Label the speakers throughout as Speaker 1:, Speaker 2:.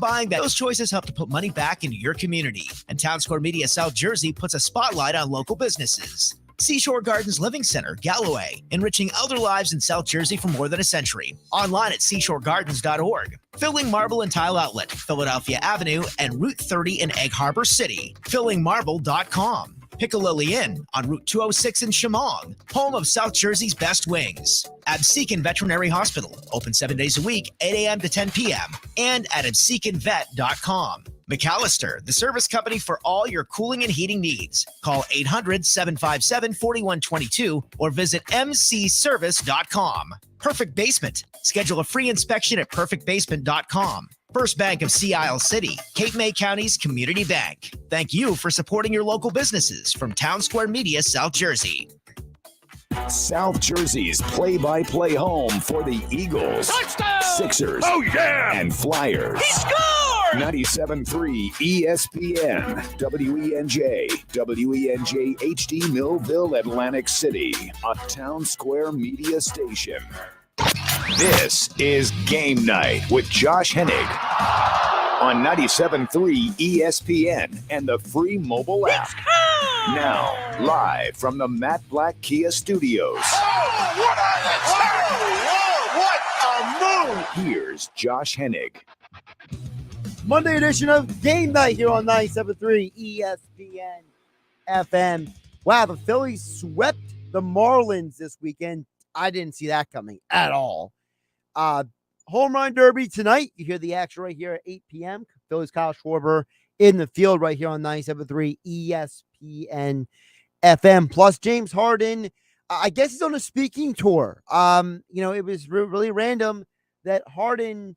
Speaker 1: Buying that, those choices help to put money back into your community. And Town Square Media South Jersey puts a spotlight on local businesses. Seashore Gardens Living Center, Galloway, enriching elder lives in South Jersey for more than a century. Online at seashoregardens.org. Filling Marble and Tile Outlet, Philadelphia Avenue and Route 30 in Egg Harbor City. Fillingmarble.com. Piccolilli Inn on Route 206 in Shamong, home of South Jersey's best wings. Absecon Veterinary Hospital, open 7 days a week, 8 a.m. to 10 p.m. And at abseconvet.com. McAllister, the service company for all your cooling and heating needs. Call 800-757-4122 or visit mcservice.com. Perfect Basement. Schedule a free inspection at perfectbasement.com. First Bank of Sea Isle City, Cape May County's community bank. Thank you for supporting your local businesses from Town Square Media, South Jersey.
Speaker 2: South Jersey's play-by-play home for the Eagles,
Speaker 3: Touchdown!
Speaker 2: Sixers, and Flyers.
Speaker 3: He scored!
Speaker 2: 97.3 ESPN, WENJ, WENJ HD Millville, Atlantic City, a Town Square Media station. This is Game Night with Josh Hennig on 97.3 ESPN and the free mobile app. Now, live from the Matt Black Kia Studios.
Speaker 3: What a move!
Speaker 2: Here's Josh Hennig.
Speaker 4: Monday edition of Game Night here on 97.3 ESPN FM. Wow, the Phillies swept the Marlins this weekend. I didn't see that coming at all. Home run derby tonight. You hear the action right here at 8 p.m. Phillies Kyle Schwarber in the field right here on 97.3 ESPN FM. Plus James Harden, I guess he's on a speaking tour. It was really random that Harden,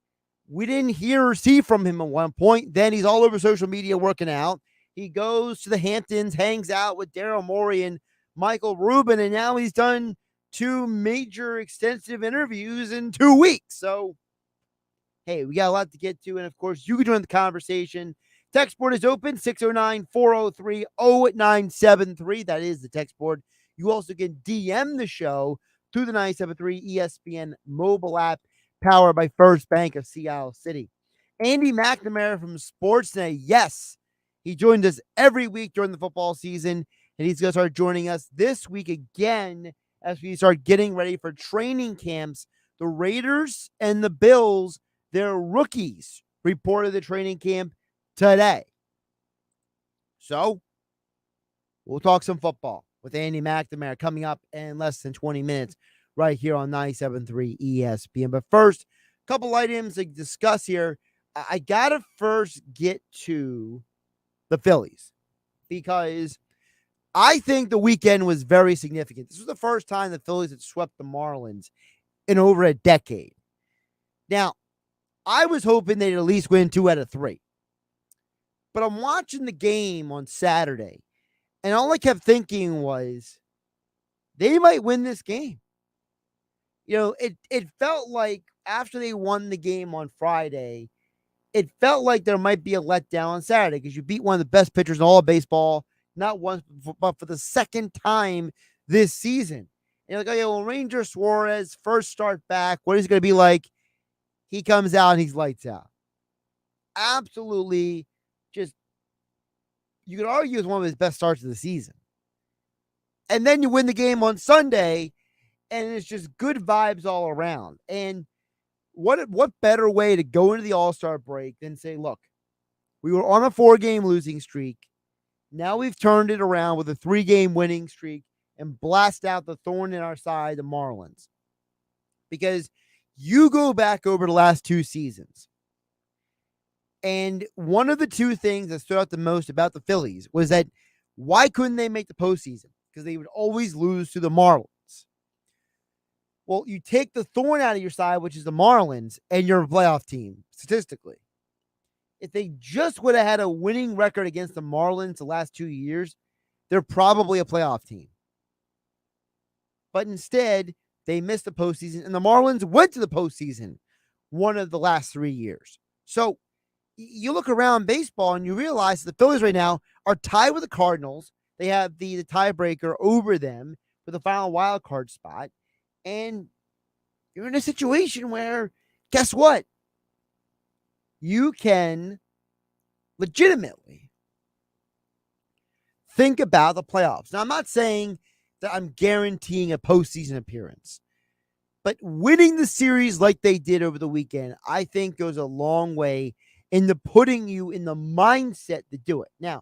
Speaker 4: we didn't hear or see from him at one point. Then he's all over social media working out. He goes to the Hamptons, hangs out with Daryl Morey and Michael Rubin, and now he's done 2 major extensive interviews in 2 weeks. So, hey, we got a lot to get to. And, of course, you can join the conversation. Text board is open, 609-403-0973. That is the text board. You also can DM the show through the 97.3 ESPN mobile app, powered by First Bank of Sea Isle City. Andy McNamara from Sportsnet, yes, he joined us every week during the football season, and he's going to start joining us this week again as we start getting ready for training camps. The Raiders and the Bills, their rookies, reported the training camp today. So, we'll talk some football with Andy McNamara coming up in less than 20 minutes right here on 97.3 ESPN. But first, a couple items to discuss here. I got to first get to the Phillies because I think the weekend was very significant. This was the first time the Phillies had swept the Marlins in over a decade. Now, I was hoping they'd at least win 2 out of 3. But I'm watching the game on Saturday, and all I kept thinking was, they might win this game. It felt like after they won the game on Friday, it felt like there might be a letdown on Saturday because you beat one of the best pitchers in all of baseball, not once, but for the second time this season. And you're like, oh, yeah, well, Ranger Suarez, first start back, what is it going to be like? He comes out and he's lights out. Absolutely, just, you could argue it's one of his best starts of the season. And then you win the game on Sunday, and it's just good vibes all around. And what better way to go into the All-Star break than say, look, we were on a 4-game losing streak. Now we've turned it around with a 3-game winning streak and blast out the thorn in our side, the Marlins. Because you go back over the last 2 seasons, and one of the 2 things that stood out the most about the Phillies was that why couldn't they make the postseason? Because they would always lose to the Marlins. Well, you take the thorn out of your side, which is the Marlins, and you're a playoff team, statistically. If they just would have had a winning record against the Marlins the last 2 years, they're probably a playoff team. But instead, they missed the postseason, and the Marlins went to the postseason one of the last 3 years. So you look around baseball and you realize the Phillies right now are tied with the Cardinals. They have the tiebreaker over them for the final wild card spot. And you're in a situation where, guess what? you can legitimately think about the playoffs. Now, I'm not saying that I'm guaranteeing a postseason appearance, but winning the series like they did over the weekend, I think goes a long way into putting you in the mindset to do it. Now,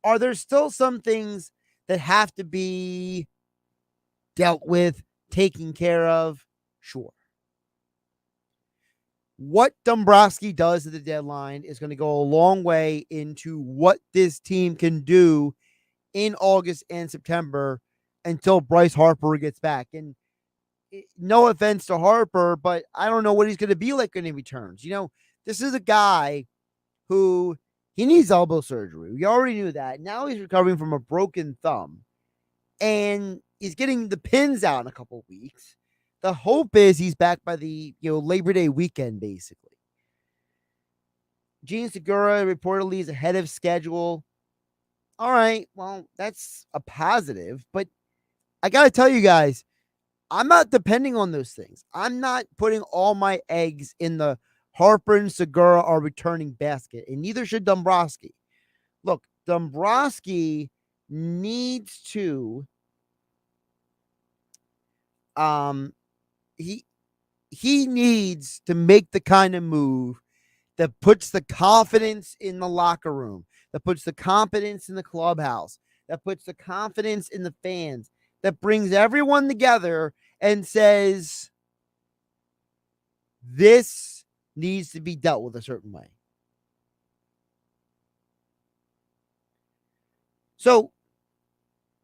Speaker 4: are there still some things that have to be dealt with, taken care of? Sure. What Dombrowski does at the deadline is going to go a long way into what this team can do in August and September until Bryce Harper gets back. And no offense to Harper, but I don't know what he's going to be like when he returns. This is a guy who he needs elbow surgery. We already knew that. Now he's recovering from a broken thumb, and he's getting the pins out in a couple of weeks. The hope is he's back by the Labor Day weekend, basically. Gene Segura reportedly is ahead of schedule. All right, well, that's a positive, but I got to tell you guys, I'm not depending on those things. I'm not putting all my eggs in the Harper and Segura are returning basket, and neither should Dombrowski. Look, Dombrowski needs to he needs to make the kind of move that puts the confidence in the locker room, that puts the confidence in the clubhouse, that puts the confidence in the fans, that brings everyone together and says, this needs to be dealt with a certain way. So,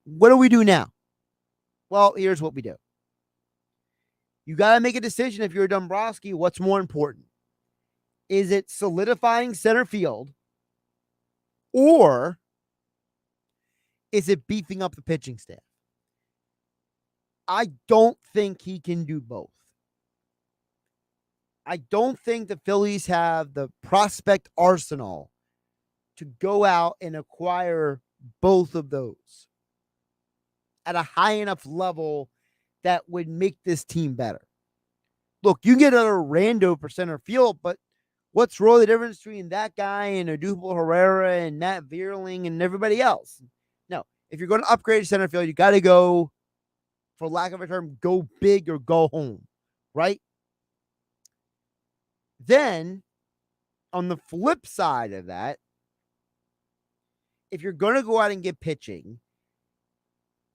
Speaker 4: what do we do now? Well, here's what we do. You got to make a decision if you're Dombrowski. What's more important? Is it solidifying center field, or is it beefing up the pitching staff? I don't think he can do both. I don't think the Phillies have the prospect arsenal to go out and acquire both of those at a high enough level that would make this team better. Look, you get another rando for center field, but what's really the difference between that guy and Odubel Herrera and Matt Vierling and everybody else? No, if you're going to upgrade center field, you got to go, for lack of a term, go big or go home, right? Then, on the flip side of that, if you're going to go out and get pitching,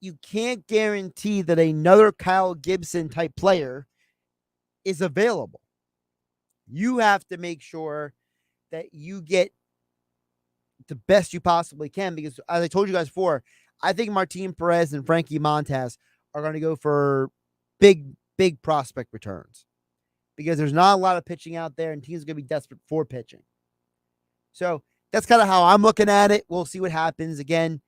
Speaker 4: you can't guarantee that another Kyle Gibson type player is available. You have to make sure that you get the best you possibly can, because as I told you guys before, I think Martin Perez and Frankie Montas are going to go for big prospect returns, because there's not a lot of pitching out there and teams are going to be desperate for pitching. So that's kind of how I'm looking at it. We'll see what happens. Again,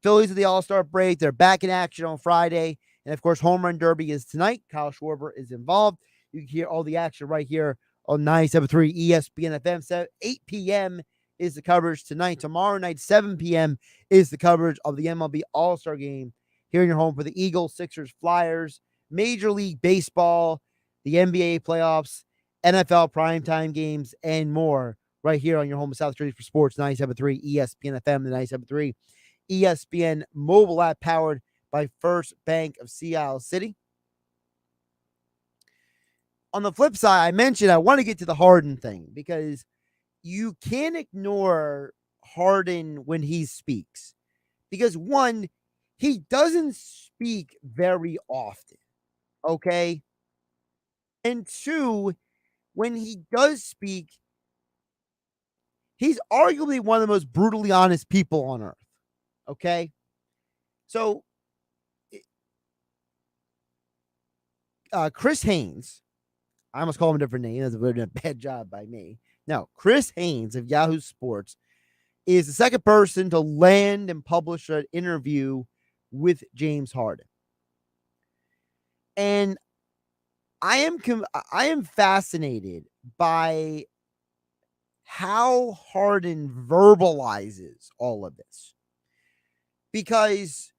Speaker 4: Phillies at the All-Star break. They're back in action on Friday. And, of course, Home Run Derby is tonight. Kyle Schwarber is involved. You can hear all the action right here on 97.3 ESPN FM. 8 p.m. is the coverage tonight. Tomorrow night, 7 p.m. is the coverage of the MLB All-Star Game here in your home for the Eagles, Sixers, Flyers, Major League Baseball, the NBA playoffs, NFL primetime games, and more right here on your home of South Jersey for Sports, 97.3 ESPN FM, the 97.3 ESPN mobile app powered by First Bank of Sea Isle City. On the flip side, I mentioned I want to get to the Harden thing, because you can't ignore Harden when he speaks. Because one, he doesn't speak very often, okay? And two, when he does speak, he's arguably one of the most brutally honest people on earth, okay? So, Chris Haynes, I almost call him a different name. That's a bad job by me. No, Chris Haynes of Yahoo Sports is the second person to land and publish an interview with James Harden. And I am fascinated by how Harden verbalizes all of this. Because,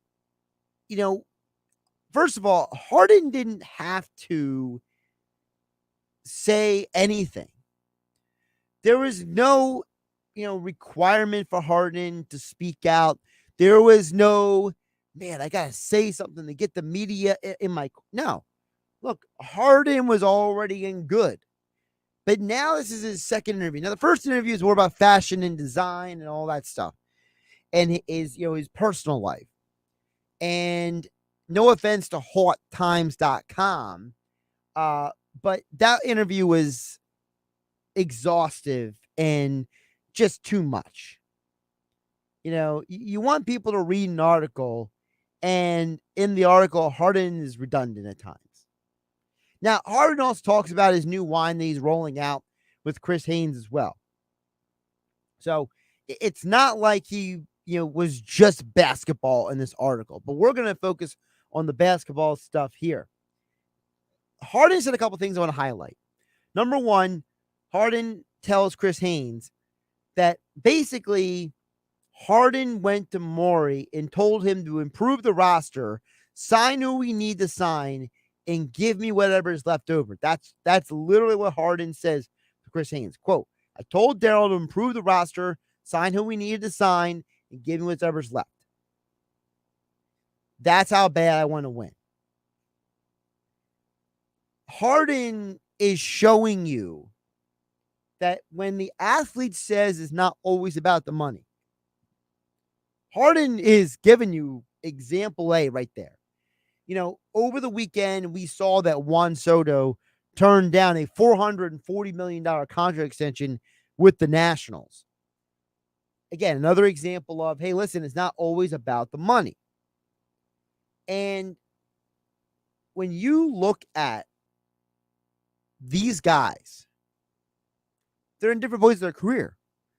Speaker 4: first of all, Harden didn't have to say anything. There was no, requirement for Harden to speak out. There was no, man, I got to say something to get the media in my. No. Look, Harden was already in good. But now this is his second interview. Now, the first interview is more about fashion and design and all that stuff. And his personal life. And no offense to hottimes.com, but that interview was exhaustive and just too much. You want people to read an article, and in the article, Harden is redundant at times. Now, Harden also talks about his new wine that he's rolling out with Chris Haynes as well. So it's not like he, was just basketball in this article, but we're going to focus on the basketball stuff here. Harden said a couple things I want to highlight. Number one, Harden tells Chris Haynes that basically Harden went to Morey and told him to improve the roster, sign who we need to sign, and give me whatever is left over. That's literally what Harden says to Chris Haynes. Quote, I told Daryl to improve the roster, sign who we needed to sign, and give me whatever's left. That's how bad I want to win. Harden is showing you that when the athlete says it's not always about the money, Harden is giving you example A right there. Over the weekend, we saw that Juan Soto turned down a $440 million contract extension with the Nationals. Again, another example of, hey, listen, it's not always about the money. And when you look at these guys, they're in different points of their career.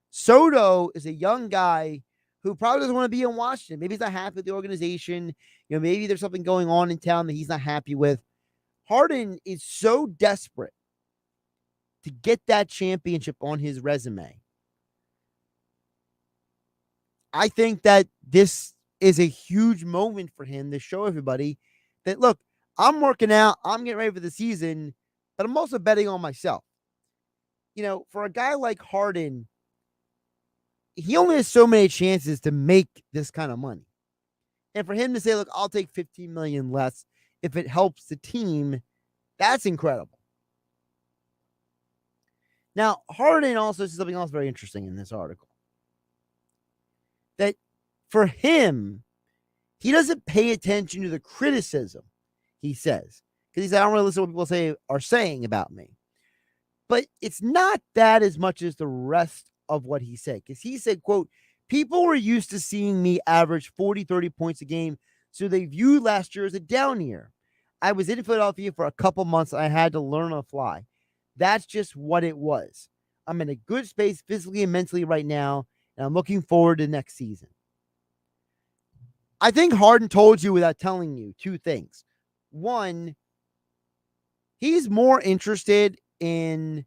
Speaker 4: Soto is a young guy who probably doesn't want to be in Washington. Maybe he's not happy with the organization. Maybe there's something going on in town that he's not happy with. Harden is so desperate to get that championship on his resume. I think that this is a huge moment for him to show everybody that, look, I'm working out, I'm getting ready for the season, but I'm also betting on myself. For a guy like Harden, he only has so many chances to make this kind of money. And for him to say, look, I'll take $15 million less if it helps the team, that's incredible. Now, Harden also says something else very interesting in this article. That for him, he doesn't pay attention to the criticism, he says. Because he said, I don't really listen to what people are saying about me. But it's not that as much as the rest of what he said. Because he said, quote, people were used to seeing me average 40, 30 points a game, so they viewed last year as a down year. I was in Philadelphia for a couple months. I had to learn on the fly. That's just what it was. I'm in a good space physically and mentally right now, and I'm looking forward to next season. I think Harden told you without telling you two things. One, he's more interested in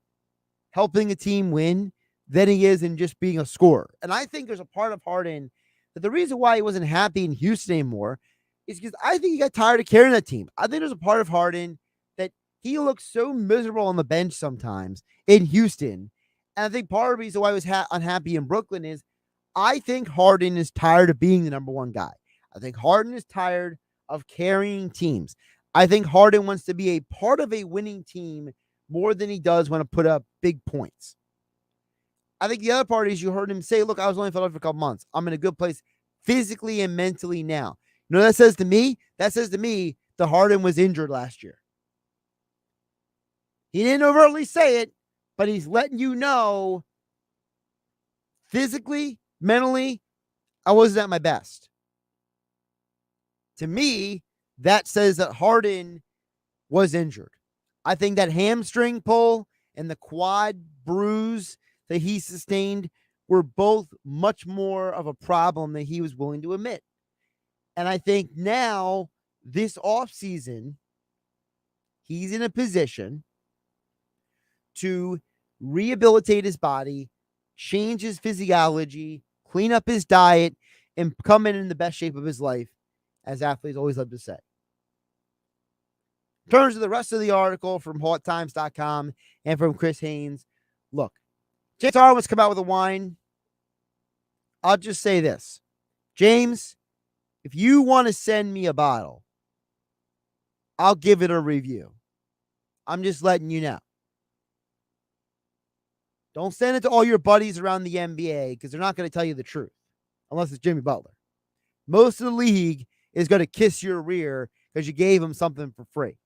Speaker 4: helping a team win than he is in just being a scorer. And I think there's a part of Harden that the reason why he wasn't happy in Houston anymore is because I think he got tired of carrying that team. I think there's a part of Harden that he looks so miserable on the bench sometimes in Houston. And I think part of the reason why he was unhappy in Brooklyn is I think Harden is tired of being the number one guy. I think Harden is tired of carrying teams. I think Harden wants to be a part of a winning team more than he does want to put up big points. I think the other part is you heard him say, look, I was only in Philadelphia for a couple months. I'm in a good place physically and mentally now. You know what that says to me? That says to me that Harden was injured last year. He didn't overtly say it, but he's letting you know physically, mentally, I wasn't at my best. To me, that says that Harden was injured. I think that hamstring pull and the quad bruise that he sustained were both much more of a problem than he was willing to admit. And I think now, this offseason, he's in a position to rehabilitate his body, change his physiology, clean up his diet, and come in the best shape of his life, as athletes always love to say. In terms of the rest of the article from hottimes.com and from Chris Haynes, look, James Harden wants to come out with a wine. I'll just say this. James, if you want to send me a bottle, I'll give it a review. I'm just letting you know. Don't send it to all your buddies around the NBA because they're not going to tell you the truth unless it's Jimmy Butler. Most of the league is going to kiss your rear because you gave them something for free.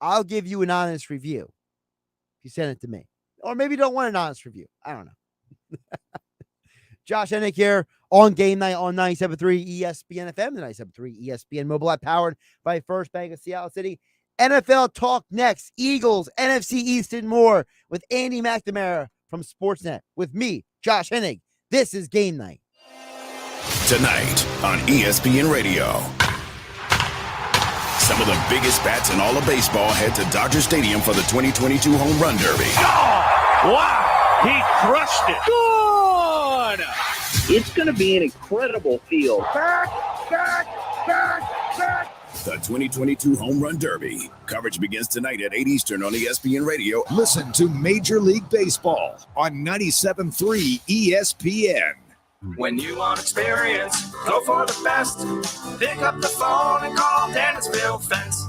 Speaker 4: I'll give you an honest review if you send it to me. Or maybe you don't want an honest review. I don't know. Josh Hennig here on Game Night on 97.3 ESPN FM, the 97.3 ESPN mobile app powered by First Bank of Seattle City. NFL talk next. Eagles, NFC East, and more with Andy McNamara from Sportsnet. With me, Josh Hennig. This is Game Night.
Speaker 2: Tonight on ESPN Radio. Some of the biggest bats in all of baseball head to Dodger Stadium for the 2022 Home Run Derby.
Speaker 3: Oh, wow. He crushed it.
Speaker 5: Good! It's going to be an incredible field.
Speaker 3: Back.
Speaker 2: The 2022 Home Run Derby. Coverage begins tonight at 8 Eastern on ESPN Radio. Listen to Major League Baseball on 97.3 ESPN.
Speaker 6: When you want experience, go for the best. Pick up the phone and call Dennisville Fence.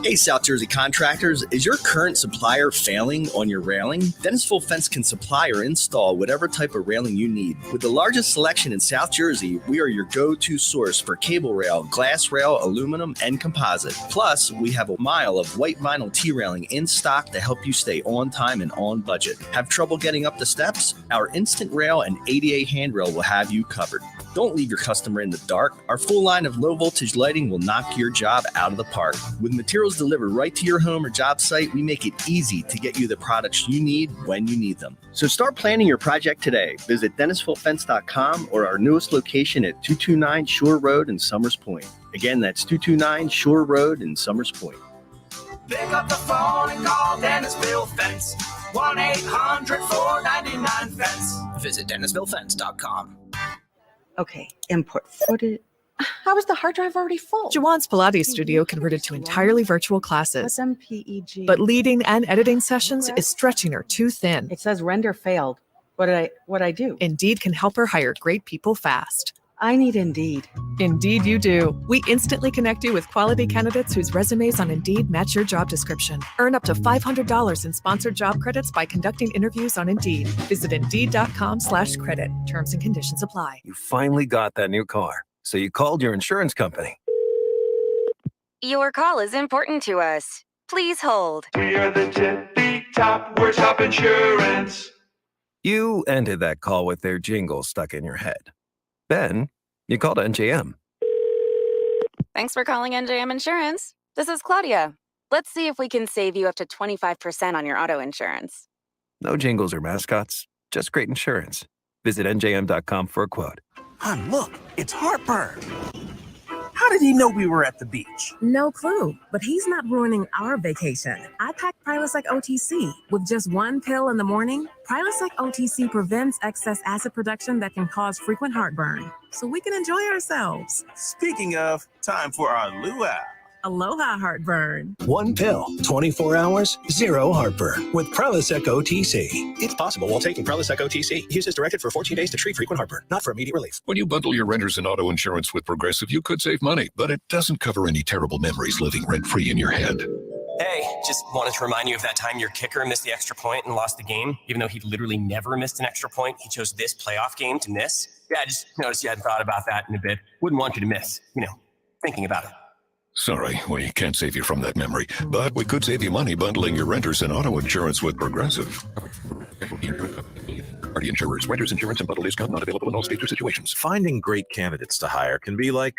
Speaker 7: Hey, South Jersey contractors, is your current supplier failing on your railing? Dennisville Fence can supply or install whatever type of railing you need. With the largest selection in South Jersey, we are your go-to source for cable rail, glass rail, aluminum, and composite. Plus, we have a mile of white vinyl T-railing in stock to help you stay on time and on budget. Have trouble getting up the steps? Our instant rail and ADA handrail will have you covered. Don't leave your customer in the dark. Our full line of low-voltage lighting will knock your job out of the park. With materials delivered right to your home or job site, we make it easy to get you the products you need when you need them. So start planning your project today. Visit DennisvilleFence.com or our newest location at 229 Shore Road in Summers Point. Again, that's 229 Shore Road in Summers Point.
Speaker 6: Pick up the phone and call Dennisville Fence. 1-800-499-FENCE. Visit DennisvilleFence.com.
Speaker 8: Okay, import footage. How is the hard drive already full?
Speaker 9: Jawan's Pilates studio converted to entirely virtual classes.
Speaker 8: What's MPEG?
Speaker 9: But leading and editing sessions is stretching her too thin.
Speaker 8: It says render failed. What I do?
Speaker 9: Indeed can help her hire great people fast.
Speaker 8: I need Indeed.
Speaker 9: Indeed you do. We instantly connect you with quality candidates whose resumes on Indeed match your job description. Earn up to $500 in sponsored job credits by conducting interviews on Indeed. Visit Indeed.com/credit. Terms and conditions apply.
Speaker 10: You finally got that new car, so you called your insurance company.
Speaker 11: Your call is important to us. Please hold.
Speaker 12: We are the tippy top workshop insurance.
Speaker 10: You ended that call with their jingle stuck in your head. Then you called NJM.
Speaker 11: Thanks for calling NJM Insurance. This is Claudia. Let's see if we can save you up to 25% on your auto insurance.
Speaker 10: No jingles or mascots, just great insurance. Visit NJM.com for a quote.
Speaker 13: Hon, look, it's Harper. How did he know we were at the beach?
Speaker 14: No clue, but he's not ruining our vacation. I packed Prilosec OTC. With just one pill in the morning, Prilosec OTC prevents excess acid production that can cause frequent heartburn, so we can enjoy ourselves.
Speaker 13: Speaking of, time for our luau.
Speaker 14: Aloha heartburn.
Speaker 15: One pill, 24 hours, zero heartburn with Prilosec OTC. It's possible while taking Prilosec OTC. Use as directed for 14 days to treat frequent heartburn, not for immediate relief.
Speaker 16: When you bundle your renters and auto insurance with Progressive, you could save money, but it doesn't cover any terrible memories living rent-free in your head.
Speaker 17: Hey, just wanted to remind you of that time your kicker missed the extra point and lost the game. Even though he literally never missed an extra point, he chose this playoff game to miss. Yeah, I just noticed you hadn't thought about that in a bit. Wouldn't want you to miss, thinking about it.
Speaker 16: Sorry, we can't save you from that memory, but we could save you money bundling your renters and auto insurance with Progressive. Party insurers, renters insurance and bundle discount not available in all states or situations.
Speaker 18: Finding great candidates to hire can be like,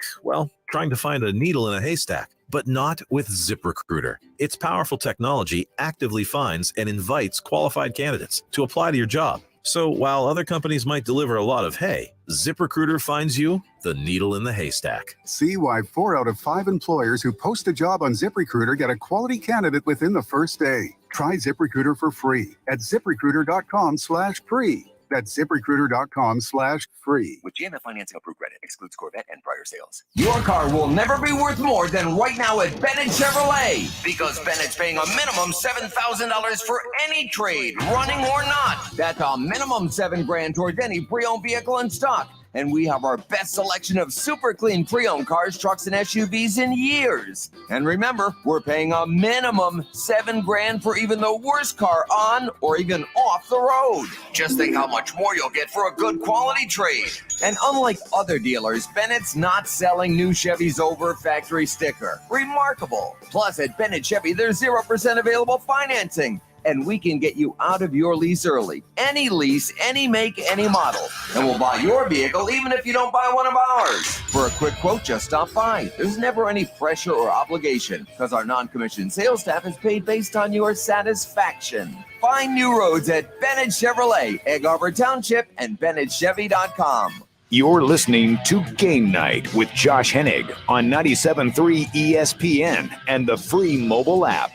Speaker 18: trying to find a needle in a haystack, but not with ZipRecruiter. Its powerful technology actively finds and invites qualified candidates to apply to your job. So while other companies might deliver a lot of hay, ZipRecruiter finds you the needle in the haystack.
Speaker 19: See why 4 out of 5 employers who post a job on ZipRecruiter get a quality candidate within the first day. Try ZipRecruiter for free at ZipRecruiter.com/free. That's ZipRecruiter.com/free.
Speaker 20: With GMF financing approved credit, excludes Corvette and prior sales.
Speaker 21: Your car will never be worth more than right now at Bennett Chevrolet, because Bennett's paying a minimum $7,000 for any trade, running or not. That's a minimum $7,000 towards any pre-owned vehicle in stock. And we have our best selection of super clean pre-owned cars, trucks, and SUVs in years. And remember, we're paying a minimum $7,000 for even the worst car on or even off the road. Just think how much more you'll get for a good quality trade. And unlike other dealers, Bennett's not selling new Chevys over factory sticker. Remarkable. Plus, at Bennett Chevy, there's 0% available financing. And we can get you out of your lease early. Any lease, any make, any model. And we'll buy your vehicle even if you don't buy one of ours. For a quick quote, just stop by. There's never any pressure or obligation because our non-commissioned sales staff is paid based on your satisfaction. Find new roads at Bennett Chevrolet, Egg Harbor Township, and BennettChevy.com.
Speaker 2: You're listening to Game Night with Josh Hennig on 97.3 ESPN and the free mobile app.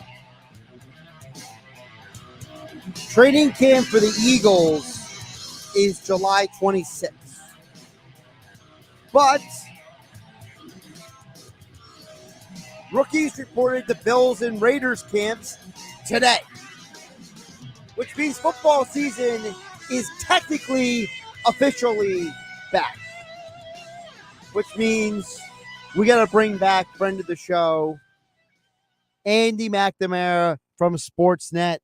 Speaker 4: Training camp for the Eagles is July 26th. But rookies reported the Bills and Raiders camps today, which means football season is technically officially back, which means we got to bring back friend of the show, Andy McNamara from Sportsnet.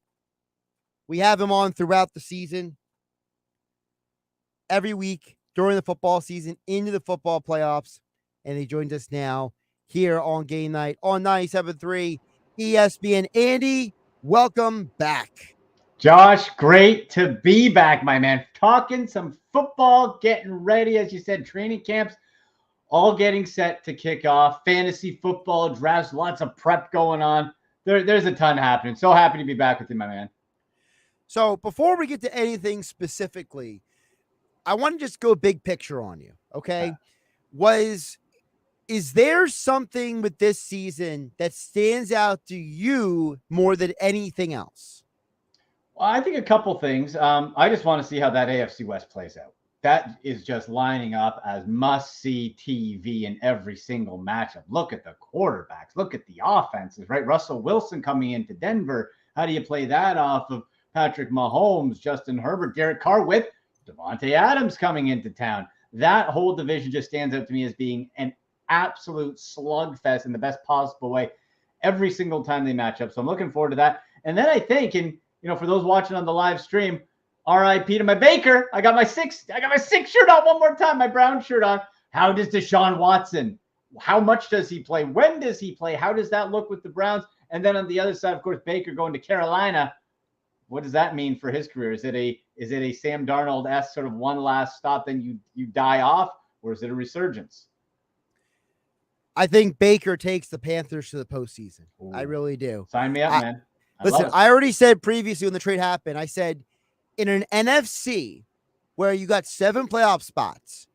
Speaker 4: We have him on throughout the season, every week during the football season, into the football playoffs, and he joins us now here on Game Night on 97.3 ESPN. Andy, welcome back.
Speaker 22: Josh, great to be back, my man. Talking some football, getting ready, as you said, training camps, all getting set to kick off. Fantasy football, drafts, lots of prep going on. There's a ton happening. So happy to be back with you, my man.
Speaker 4: So before we get to anything specifically, I want to just go big picture on you, okay? Yeah. Is there something with this season that stands out to you more than anything else?
Speaker 22: Well, I think a couple things. I just want to see how that AFC West plays out. That is just lining up as must-see TV in every single matchup. Look at the quarterbacks. Look at the offenses, right? Russell Wilson coming into Denver. How do you play that off of Patrick Mahomes, Justin Herbert, Derek Carr with Devontae Adams coming into town? That whole division just stands out to me as being an absolute slugfest in the best possible way every single time they match up. So I'm looking forward to that. And then I think, and for those watching on the live stream, RIP to my Baker. I got my six shirt on one more time, my brown shirt on. How does Deshaun Watson? How much does he play? When does he play? How does that look with the Browns? And then on the other side, of course, Baker going to Carolina. What does that mean for his career? Is it a Sam Darnold-esque sort of one last stop, then you die off, or is it a resurgence?
Speaker 4: I think Baker takes the Panthers to the postseason. Ooh. I really do.
Speaker 22: Sign me up, man.
Speaker 4: Listen, I already said previously when the trade happened, I said in an NFC where you got 7 playoff spots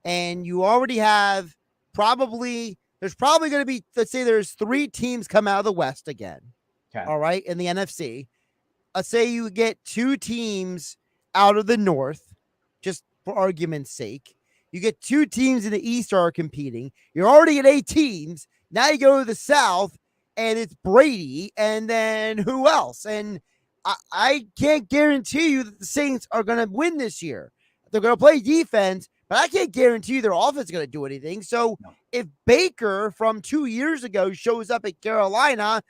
Speaker 4: and you already have there's probably going to be, let's say there's 3 teams come out of the West again. Okay. All right. In the NFC. Let's say you get 2 teams out of the North, just for argument's sake. You get 2 teams in the East are competing. You're already at 8 teams. Now you go to the South, and it's Brady, and then who else? And I can't guarantee you that the Saints are going to win this year. They're going to play defense, but I can't guarantee you their offense is going to do anything. So if Baker from 2 years ago shows up at Carolina's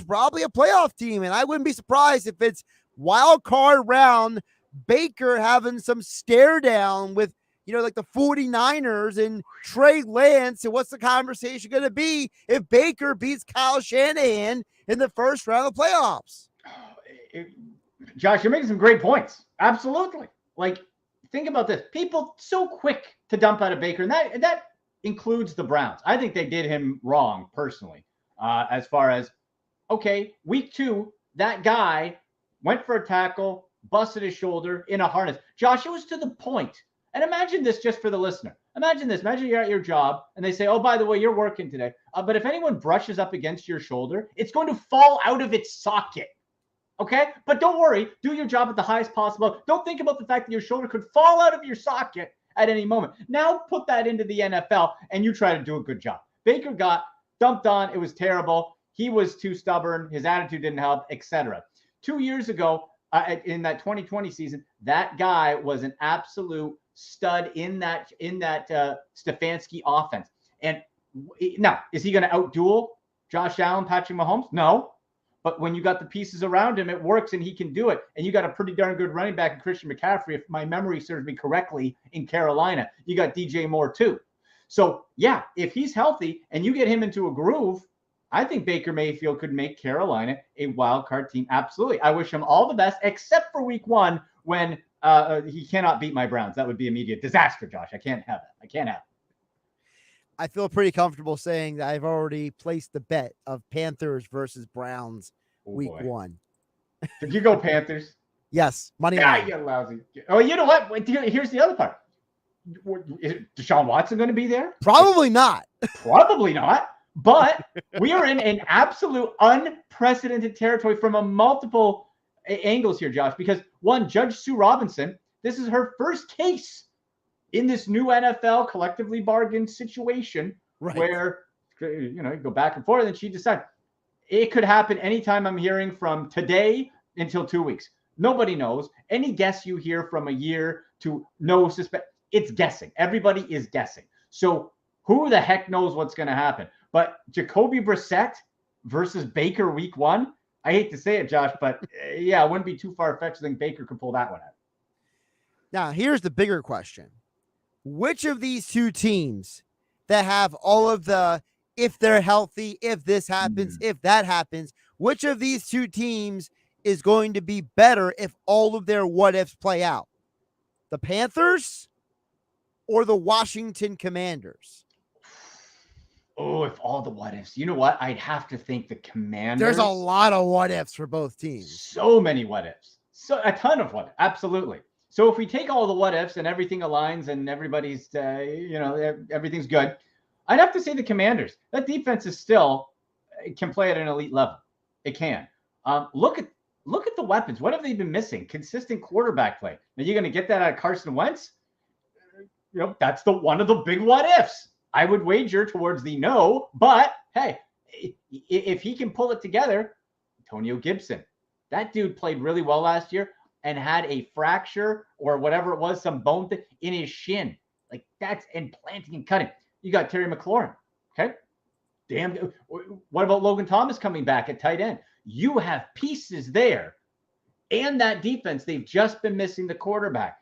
Speaker 4: probably a playoff team, and I wouldn't be surprised if it's wild card round, Baker having some stare down with, like the 49ers and Trey Lance. And what's the conversation going to be if Baker beats Kyle Shanahan in the first round of the playoffs?
Speaker 22: Josh, you're making some great points. Absolutely. Like, think about this. People so quick to dump out of Baker, and that includes the Browns. I think they did him wrong personally. As far as, okay, week 2, that guy went for a tackle, busted his shoulder in a harness. Josh, it was to the point. And imagine this just for the listener. Imagine this. Imagine you're at your job and they say, oh, by the way, you're working today. But if anyone brushes up against your shoulder, it's going to fall out of its socket. Okay? But don't worry. Do your job at the highest possible. Don't think about the fact that your shoulder could fall out of your socket at any moment. Now put that into the NFL and you try to do a good job. Baker got dumped on. It was terrible. He was too stubborn. His attitude didn't help, etc. 2 years ago, in that 2020 season, that guy was an absolute stud in that Stefanski offense. And now, is he going to outduel Josh Allen, Patrick Mahomes? No. But when you got the pieces around him, it works and he can do it. And you got a pretty darn good running back in Christian McCaffrey, if my memory serves me correctly, in Carolina. You got DJ Moore too. So, yeah, if he's healthy and you get him into a groove, I think Baker Mayfield could make Carolina a wild card team. Absolutely. I wish him all the best, except for week 1 when he cannot beat my Browns. That would be immediate disaster, Josh. I can't have it. I can't have it.
Speaker 4: I feel pretty comfortable saying that I've already placed the bet of Panthers versus Browns week 1.
Speaker 22: Did you go Panthers?
Speaker 4: Yes. Money
Speaker 22: line. You lousy. Oh, you know what? Here's the other part. Is Deshaun Watson going to be there?
Speaker 4: Probably not.
Speaker 22: Probably not. But we are in an absolute unprecedented territory from a multiple angles here, Josh, because one, Judge Sue Robinson, this is her first case in this new NFL collectively bargained situation where, you go back and forth and she decides it could happen anytime. I'm hearing from today until 2 weeks. Nobody knows. Any guess you hear from a year to no suspect, it's guessing. Everybody is guessing. So who the heck knows what's going to happen? But Jacoby Brissett versus Baker week 1, I hate to say it, Josh, but yeah, it wouldn't be too far-fetched to think Baker could pull that one out.
Speaker 4: Now, here's the bigger question. Which of these two teams that have all of the, if they're healthy, if this happens, if that happens, which of these two teams is going to be better if all of their what-ifs play out? The Panthers or the Washington Commanders?
Speaker 22: Oh, if all the what-ifs. You know what? I'd have to think the Commanders.
Speaker 4: There's a lot of what-ifs for both teams.
Speaker 22: So many what-ifs. So a ton of what. Absolutely. So if we take all the what-ifs and everything aligns and everybody's, everything's good, I'd have to say the Commanders. That defense is still can play at an elite level. It can. Look at the weapons. What have they been missing? Consistent quarterback play. Now you're going to get that out of Carson Wentz. That's one of the big what-ifs. I would wager towards the no, but hey, if he can pull it together, Antonio Gibson, that dude played really well last year and had a fracture or whatever it was, some bone thing in his shin. Like that's implanting and cutting. You got Terry McLaurin. Okay. Damn. What about Logan Thomas coming back at tight end? You have pieces there and that defense. They've just been missing the quarterback.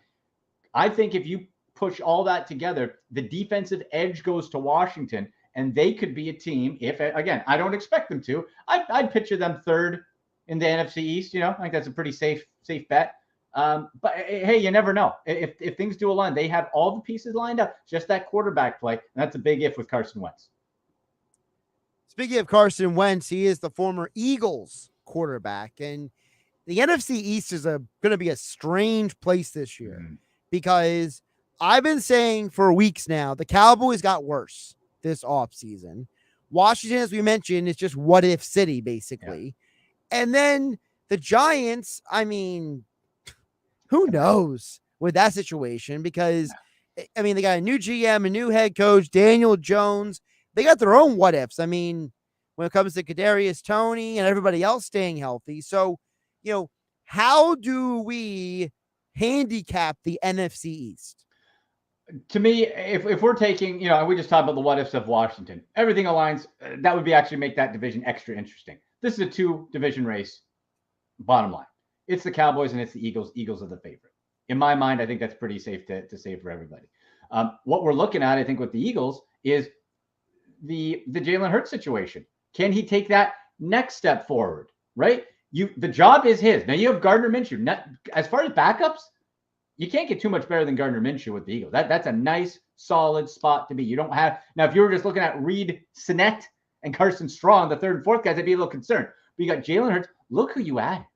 Speaker 22: I think if you push all that together, the defensive edge goes to Washington, and they could be a team. If again, I don't expect them to. I'd picture them third in the NFC East. I think that's a pretty safe bet. But hey, you never know. If things do align, they have all the pieces lined up. Just that quarterback play, and that's a big if with Carson Wentz.
Speaker 4: Speaking of Carson Wentz, he is the former Eagles quarterback, and the NFC East is going to be a strange place this year because I've been saying for weeks now, the Cowboys got worse this offseason. Washington, as we mentioned, is just what if city, basically. Yeah. And then the Giants, I mean, who knows with that situation? Because, I mean, they got a new GM, a new head coach, Daniel Jones. They got their own what ifs. I mean, when it comes to Kadarius Toney and everybody else staying healthy. So, how do we handicap the NFC East?
Speaker 22: To me, if we're taking, we just talked about the what ifs of Washington, everything aligns. That would be actually make that division extra interesting. This is a 2-division race. Bottom line, it's the Cowboys and it's the Eagles. Eagles are the favorite. In my mind, I think that's pretty safe to say for everybody. What we're looking at, I think, with the Eagles is the Jalen Hurts situation. Can he take that next step forward? Right? The job is his. Now you have Gardner Minshew. As far as backups, you can't get too much better than Gardner Minshew with the Eagles. That's a nice, solid spot to be. You don't have now. If you were just looking at Reed Sinnett and Carson Strong, the third and fourth guys, I'd be a little concerned. But you got Jalen Hurts. Look who you added.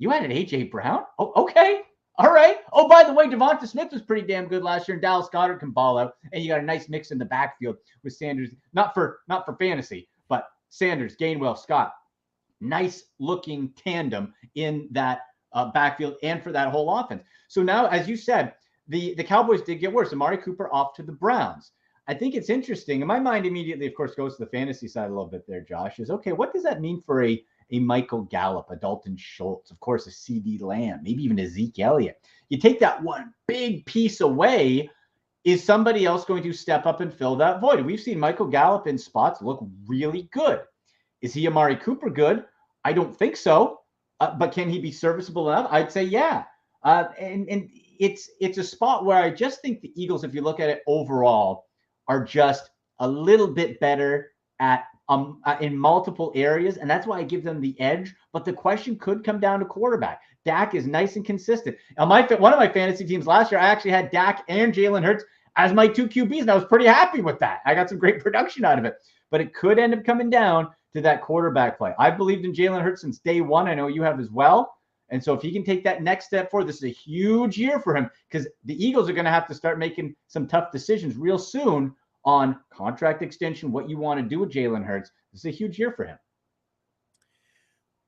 Speaker 22: You added AJ Brown. Oh, okay, all right. Oh, by the way, Devonta Smith was pretty damn good last year, and Dallas Goedert can ball out. And you got a nice mix in the backfield with Sanders. Not for fantasy, but Sanders, Gainwell, Scott. nice looking tandem in that backfield and for that whole offense. So now, as you said, the Cowboys did get worse. Amari Cooper off to the Browns. I think it's interesting. And my mind immediately, of course, goes to the fantasy side a little bit there, Josh, is okay, what does that mean for a Michael Gallup, a Dalton Schultz, of course, a CD Lamb, maybe even a Zeke Elliott? You take that one big piece away, is somebody else going to step up and fill that void? We've seen Michael Gallup in spots look really good. Is he Amari Cooper good? I don't think so. But can he be serviceable enough? I'd say yeah. And it's a spot where I just think the Eagles, if you look at it overall, are just a little bit better at in multiple areas, and that's why I give them the edge. But the question could come down to quarterback. Dak is nice and consistent. Now, one of my fantasy teams last year, I actually had Dak and Jalen Hurts as my 2 QBs, and I was pretty happy with that. I got some great production out of it. But it could end up coming down to that quarterback play. I've believed in Jalen Hurts since day one. I know you have as well. And so if he can take that next step forward, this is a huge year for him, because the Eagles are going to have to start making some tough decisions real soon on contract extension, what you want to do with Jalen Hurts. This is a huge year for him.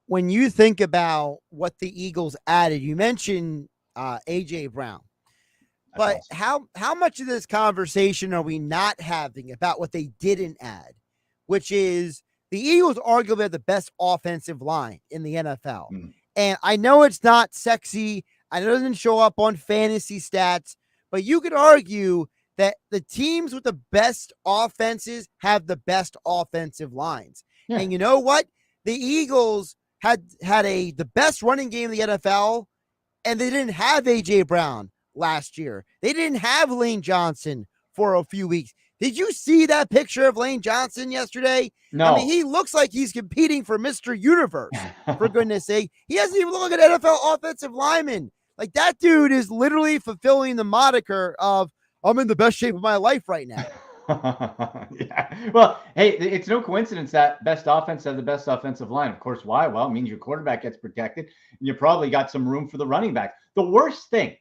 Speaker 4: When you think about what the Eagles added, you mentioned A.J. Brown. But awesome. How much of this conversation are we not having about what they didn't add, which is the Eagles arguably have the best offensive line in the NFL. Mm. And I know it's not sexy. I know it doesn't show up on fantasy stats, but you could argue that the teams with the best offenses have the best offensive lines. Yeah. And you know what? The Eagles had the best running game in the NFL, and they didn't have A.J. Brown last year. They didn't have Lane Johnson for a few weeks. Did you see that picture of Lane Johnson yesterday?
Speaker 22: No.
Speaker 4: I mean, he looks like he's competing for Mr. Universe, for goodness sake. He doesn't even look like an NFL offensive lineman. Like, that dude is literally fulfilling the moniker of, I'm in the best shape of my life right now.
Speaker 22: Yeah. Well, hey, it's no coincidence that best offense has the best offensive line. Of course, why? Well, it means your quarterback gets protected, and you probably got some room for the running back. The worst thing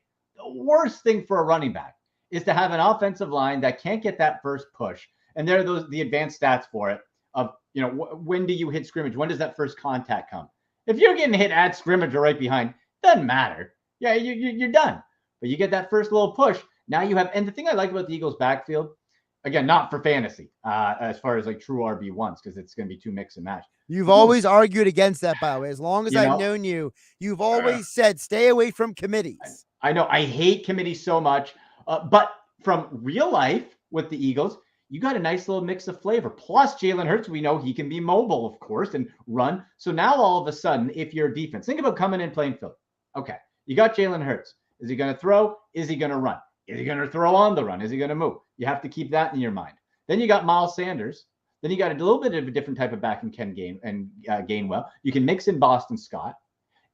Speaker 22: for a running back is to have an offensive line that can't get that first push. And there are the advanced stats for it of, when do you hit scrimmage? When does that first contact come? If you're getting hit at scrimmage or right behind, doesn't matter. Yeah, you're done. But you get that first little push. Now you have, and the thing I like about the Eagles backfield, again, not for fantasy, as far as like true RB1s, because it's going to be too mix and match.
Speaker 4: You've always argued against that, by the way. As long as I've known you, you've always said stay away from committees.
Speaker 22: I know. I hate committees so much. But from real life with the Eagles, you got a nice little mix of flavor. Plus, Jalen Hurts, we know he can be mobile, of course, and run. So now all of a sudden, if you're a defense, think about coming in playing Philly. Okay, you got Jalen Hurts. Is he going to throw? Is he going to run? Is he going to throw on the run? Is he going to move? You have to keep that in your mind. Then you got Miles Sanders. Then you got a little bit of a different type of back in Ken Gainwell. You can mix in Boston Scott.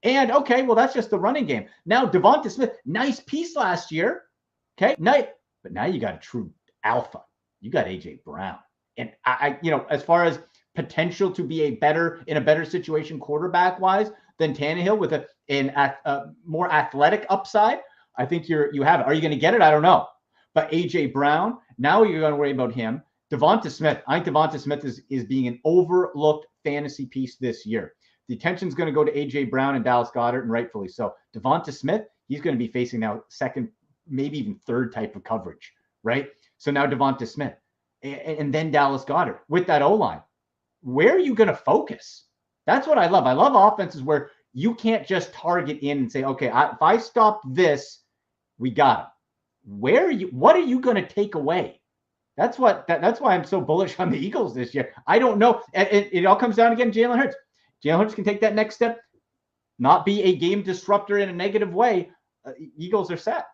Speaker 22: And, okay, well, that's just the running game. Now, Devonta Smith, nice piece last year. Okay, nice. But now you got a true alpha. You got A.J. Brown. And, I as far as potential to be in a better situation quarterback-wise than Tannehill with a more athletic upside, I think you have it. Are you going to get it? I don't know. But A.J. Brown, now you're going to worry about him. Devonta Smith, I think Devonta Smith is being an overlooked fantasy piece this year. The attention's going to go to A.J. Brown and Dallas Goedert, and rightfully so. Devonta Smith, he's going to be facing now second, maybe even third type of coverage, right? So now Devonta Smith and then Dallas Goedert with that O-line. Where are you going to focus? That's what I love. I love offenses where you can't just target in and say, okay, if I stop this, we got him. What are you going to take away? That's why I'm so bullish on the Eagles this year. I don't know. It all comes down again to Jalen Hurts. Jalen Hurts can take that next step, not be a game disruptor in a negative way. Eagles are set.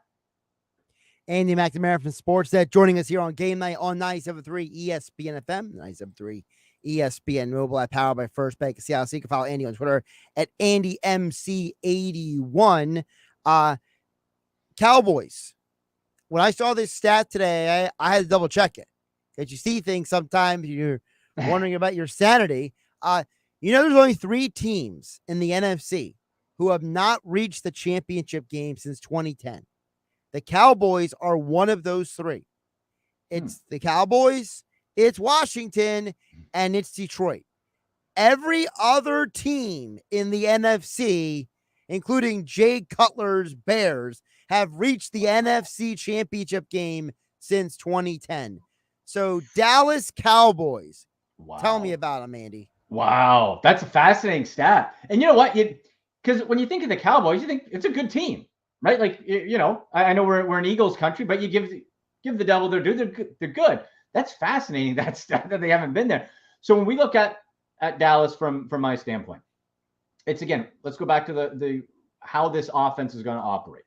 Speaker 4: Andy McNamara from Sportsnet joining us here on Game Night on 97.3 ESPN FM, 97.3 ESPN Mobile at Powered by First Bank of Seattle. So you can follow Andy on Twitter at AndyMC81. Cowboys. When I saw this stat today, I had to double check it. Because you see things sometimes, you're wondering about your sanity. There's only 3 teams in the NFC who have not reached the championship game since 2010. The Cowboys are one of those 3. It's the Cowboys, it's Washington, and it's Detroit. Every other team in the NFC, including Jay Cutler's Bears, have reached the NFC Championship game since 2010. So Dallas Cowboys.
Speaker 22: Wow.
Speaker 4: Tell me about them, Andy.
Speaker 22: Wow, that's a fascinating stat. And you know what? Because when you think of the Cowboys, you think it's a good team, right? Like, you know, I know we're an Eagles country, but you give the devil their due. They're good. That's fascinating. That stat that they haven't been there. So when we look at Dallas from my standpoint, it's, again, let's go back to the how this offense is going to operate.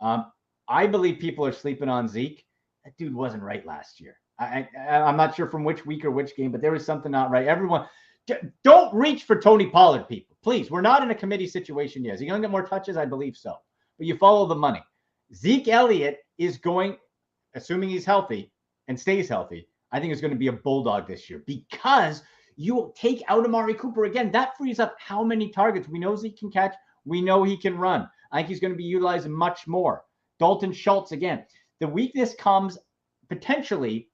Speaker 22: I believe people are sleeping on Zeke. That dude wasn't right last year. I'm not sure from which week or which game, but there was something not right. Everyone, don't reach for Tony Pollard, people. Please, we're not in a committee situation yet. Is he going to get more touches? I believe so. But you follow the money. Zeke Elliott is going, assuming he's healthy and stays healthy, I think is going to be a bulldog this year, because you take out Amari Cooper again. That frees up how many targets? We know Zeke can catch. We know he can run. I think he's going to be utilized much more. Dalton Schultz again. The weakness comes potentially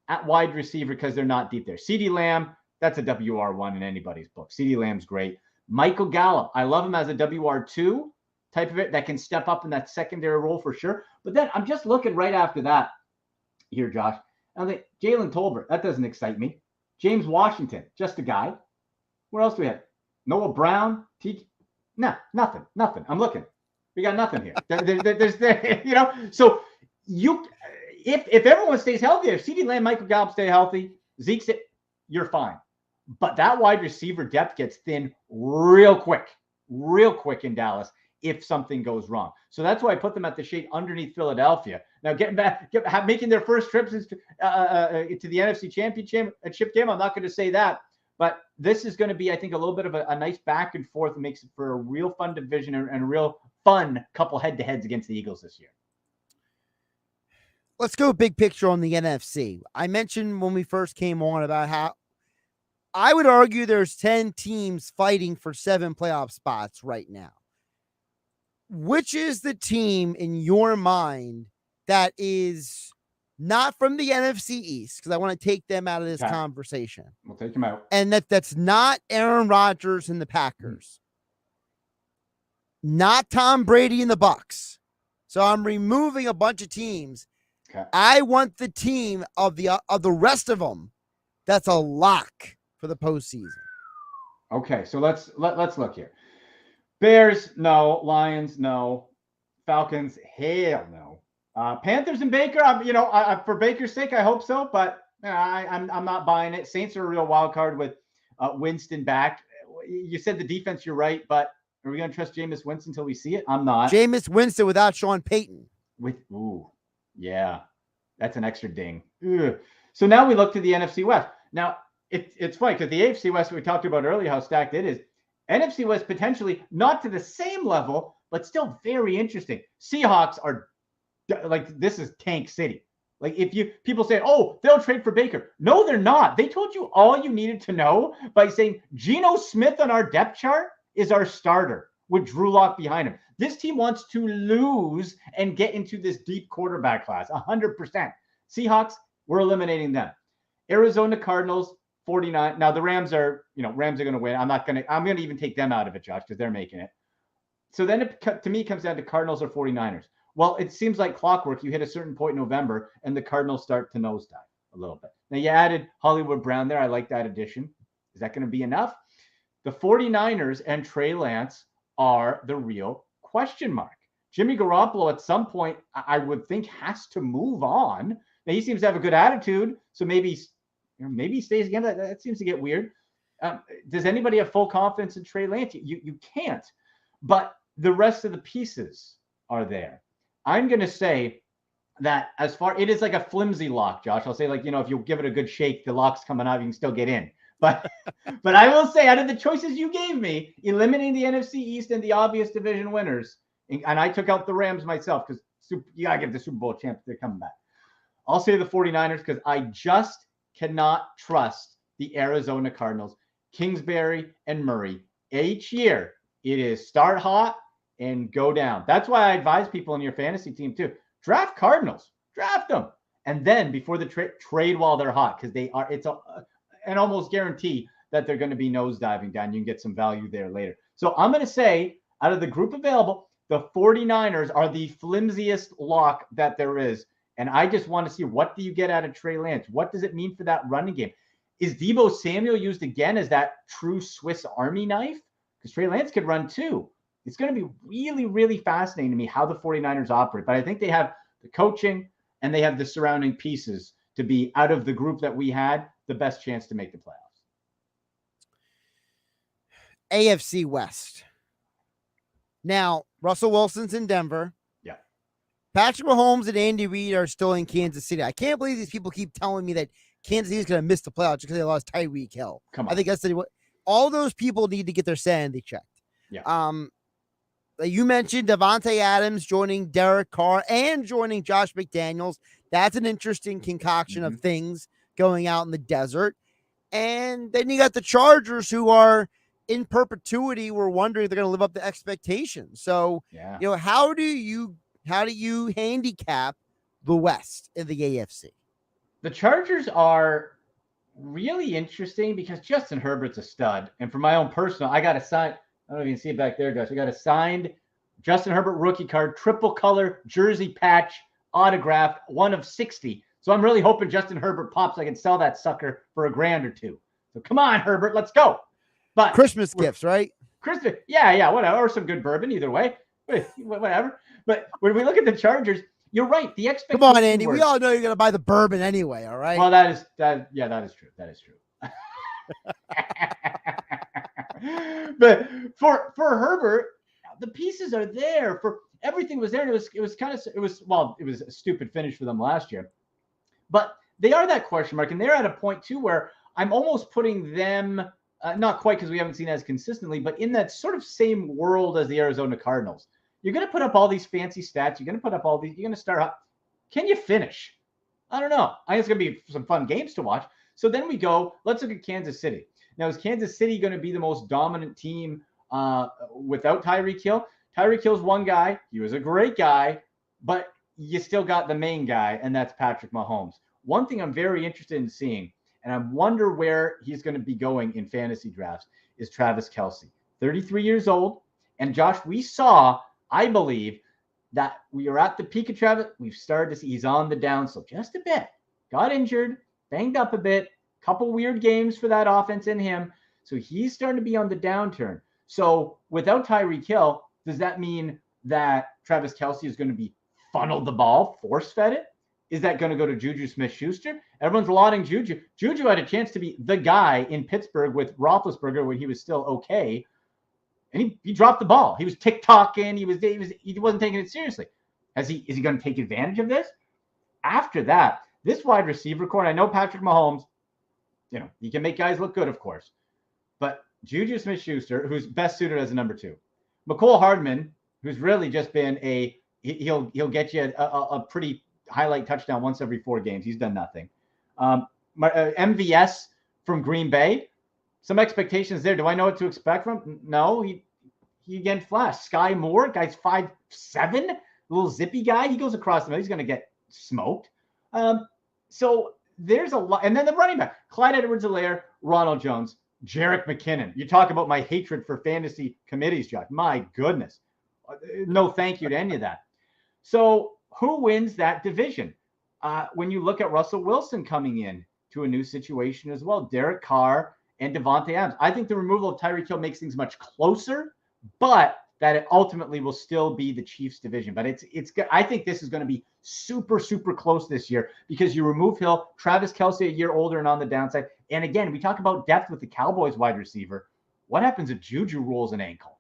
Speaker 22: at wide receiver because they're not deep there. CeeDee Lamb, that's a WR1 in anybody's book. CeeDee Lamb's great. Michael Gallup, I love him as a WR2 type of it that can step up in that secondary role for sure. But then I'm just looking right after that here, Josh. I think Jalen Tolbert, that doesn't excite me. James Washington, just a guy. What else do we have? Noah Brown, no, nothing. I'm looking. We got nothing here. There's you know, so if everyone stays healthy, if CeeDee Lamb, Michael Gallup stay healthy, Zeke's it, you're fine. But that wide receiver depth gets thin real quick in Dallas if something goes wrong. So that's why I put them at the shade underneath Philadelphia. Now, making their first trips to the NFC Championship game, I'm not going to say that. But this is going to be, I think, a little bit of a nice back and forth. It makes it for a real fun division and a real fun couple head-to-heads against the Eagles this year.
Speaker 4: Let's go big picture on the NFC. I mentioned when we first came on about how I would argue there's 10 teams fighting for 7 playoff spots right now. Which is the team in your mind that is not from the NFC East? Because I want to take them out of this conversation.
Speaker 22: We'll take them out.
Speaker 4: And that's not Aaron Rodgers and the Packers. Not Tom Brady and the Bucks. So I'm removing a bunch of teams.
Speaker 22: Okay.
Speaker 4: I want the team of the rest of them that's a lock for the postseason.
Speaker 22: Okay, so let's look here. Bears, no. Lions, no. Falcons, hell no. Panthers and Baker, for Baker's sake, I hope so, but I'm not buying it. Saints are a real wild card with Winston back. You said the defense, you're right, but are we going to trust Jameis Winston until we see it? I'm not.
Speaker 4: Jameis Winston without Sean Payton.
Speaker 22: Yeah, that's an extra ding. Ugh. So now we look to the NFC West. Now, it's funny because the AFC West, we talked about earlier how stacked it is. NFC West potentially not to the same level, but still very interesting. Seahawks are like, this is tank city. Like, people say, oh, they'll trade for Baker. No, they're not. They told you all you needed to know by saying Geno Smith on our depth chart is our starter with Drew Lock behind him. This team wants to lose and get into this deep quarterback class, 100%. Seahawks, we're eliminating them. Arizona Cardinals, 49. Now the Rams are going to win. I'm going to even take them out of it, Josh, because they're making it. So then to me, it comes down to Cardinals or 49ers. Well, it seems like clockwork. You hit a certain point in November and the Cardinals start to nosedive a little bit. Now you added Hollywood Brown there. I like that addition. Is that going to be enough? The 49ers and Trey Lance are the real question mark. Jimmy Garoppolo at some point, I would think, has to move on. Now he seems to have a good attitude, so maybe he stays again. That seems to get weird. Does anybody have full confidence in Trey Lance? You can't. But the rest of the pieces are there. I'm going to say that it is like a flimsy lock, Josh. I'll say, if you give it a good shake, the lock's coming out, you can still get in. But I will say, out of the choices you gave me, eliminating the NFC East and the obvious division winners, and I took out the Rams myself because you got to give the Super Bowl champs, they're coming back. I'll say the 49ers because I just cannot trust the Arizona Cardinals. Kingsbury and Murray. Each year, it is start hot and go down. That's why I advise people in your fantasy team too. Draft Cardinals. Draft them. And then before the trade while they're hot, because it's an almost guarantee that they're going to be nosediving down. You can get some value there later. So I'm going to say, out of the group available, the 49ers are the flimsiest lock that there is. And I just want to see, what do you get out of Trey Lance? What does it mean for that running game? Is Deebo Samuel used again as that true Swiss Army knife? Because Trey Lance could run too. It's going to be really, really fascinating to me how the 49ers operate. But I think they have the coaching and they have the surrounding pieces to be, out of the group that we had, the best chance to make the playoffs.
Speaker 4: AFC West. Now, Russell Wilson's in Denver.
Speaker 22: Yeah.
Speaker 4: Patrick Mahomes and Andy Reid are still in Kansas City. I can't believe these people keep telling me that Kansas City is going to miss the playoffs because they lost Tyreek Hill.
Speaker 22: Come on.
Speaker 4: I think that's what all those people need to get their sanity checked.
Speaker 22: Yeah.
Speaker 4: You mentioned Devontae Adams joining Derek Carr and joining Josh McDaniels. That's an interesting concoction of things going out in the desert. And then you got the Chargers, who are in perpetuity. We're wondering if they're going to live up to expectations. So, how do you handicap the West in the AFC?
Speaker 22: The Chargers are really interesting because Justin Herbert's a stud. And for my own personal, I got a signed, I don't know if you can see it back there, Josh. I got a signed Justin Herbert rookie card, triple color jersey patch, autographed, 1 of 60. So I'm really hoping Justin Herbert pops. I can sell that sucker for $1,000 or $2. So come on, Herbert, let's go. But
Speaker 4: Christmas gifts, right?
Speaker 22: Christmas, yeah, whatever, or some good bourbon, either way, whatever. But when we look at the Chargers, you're right. The expectation.
Speaker 4: Come on, Andy. We all know you're going to buy the bourbon anyway. All right.
Speaker 22: Well, that is true. That is true. But for Herbert, the pieces are there. For everything was there. And it was a stupid finish for them last year, but they are that question mark, and they're at a point too where I'm almost putting them. Not quite, because we haven't seen as consistently, but in that sort of same world as the Arizona Cardinals. You're going to put up all these fancy stats. You're going to put up all these. You're going to start up. Can you finish? I don't know. I think it's going to be some fun games to watch. So then we go, let's look at Kansas City. Now, is Kansas City going to be the most dominant team without Tyreek Hill? Tyreek Hill's one guy. He was a great guy, but you still got the main guy, and that's Patrick Mahomes. One thing I'm very interested in seeing, and I wonder where he's going to be going in fantasy drafts, is Travis Kelce. 33 years old. And Josh, we saw, I believe, that we are at the peak of Travis. We've started to see he's on the downslope just a bit. Got injured, banged up a bit, couple weird games for that offense in him. So he's starting to be on the downturn. So without Tyreek Hill, does that mean that Travis Kelce is going to be funneled the ball, force-fed it? Is that going to go to Juju Smith-Schuster? Everyone's lauding Juju. Juju had a chance to be the guy in Pittsburgh with Roethlisberger when he was still okay. And he dropped the ball. He was tick-tocking. He wasn't taking it seriously. Is he going to take advantage of this? After that, this wide receiver core, and I know Patrick Mahomes, he can make guys look good, of course. But Juju Smith-Schuster, who's best suited as a number 2. McCole Hardman, who's really just been he'll get you a pretty highlight touchdown once every 4 games. He's done nothing. MVS from Green Bay. Some expectations there. Do I know what to expect from him? No, he again flashed. Sky Moore, guy's 5'7", little zippy guy. He goes across the middle. He's going to get smoked. So there's a lot. And then the running back, Clyde Edwards-Helaire, Ronald Jones, Jerick McKinnon. You talk about my hatred for fantasy committees, Josh. My goodness. No thank you to any of that. So who wins that division? When you look at Russell Wilson coming in to a new situation as well, Derek Carr and Devontae Adams. I think the removal of Tyreek Hill makes things much closer, but that it ultimately will still be the Chiefs division. But I think this is going to be super, super close this year because you remove Hill, Travis Kelce a year older and on the downside. And again, we talk about depth with the Cowboys wide receiver. What happens if Juju rolls an ankle?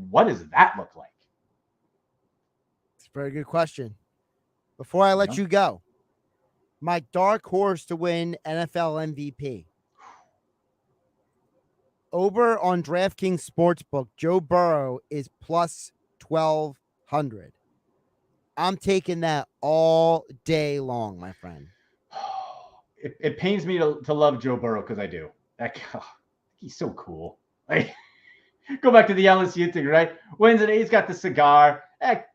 Speaker 22: What does that look like?
Speaker 4: It's a very good question. Before I let you go, my dark horse to win NFL MVP. Over on DraftKings Sportsbook, Joe Burrow is plus 1,200. I'm taking that all day long, my friend.
Speaker 22: It pains me to love Joe Burrow because I do. He's so cool. Go back to the LSU thing, right? Wins it. He's got the cigar.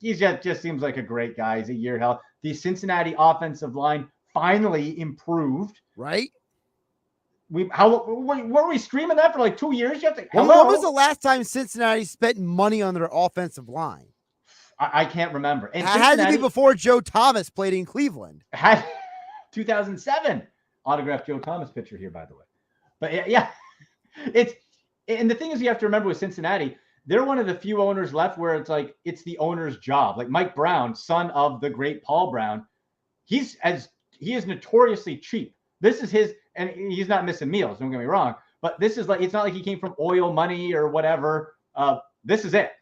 Speaker 22: He just seems like a great guy. He's a year held. The Cincinnati offensive line finally improved.
Speaker 4: Right?
Speaker 22: were we streaming that for like 2 years? You have to,
Speaker 4: when was the last time Cincinnati spent money on their offensive line?
Speaker 22: I can't remember. And
Speaker 4: it had to be before Joe Thomas played in Cleveland.
Speaker 22: 2007 autographed Joe Thomas picture here, by the way. But yeah, and the thing is, you have to remember with Cincinnati, they're one of the few owners left where it's like it's the owner's job. Like Mike Brown, son of the great Paul Brown, he is notoriously cheap. This is his, and he's not missing meals. Don't get me wrong, but this is like, it's not like he came from oil money or whatever. This is it.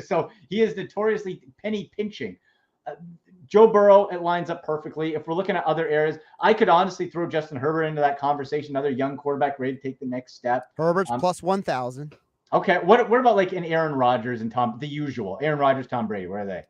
Speaker 22: So he is notoriously penny pinching. Joe Burrow, it lines up perfectly. If we're looking at other areas, I could honestly throw Justin Herbert into that conversation. Another young quarterback ready to take the next step.
Speaker 4: Herbert's plus 1,000.
Speaker 22: Okay. What about like an Aaron Rodgers and the usual Aaron Rodgers, Tom Brady? Where are they?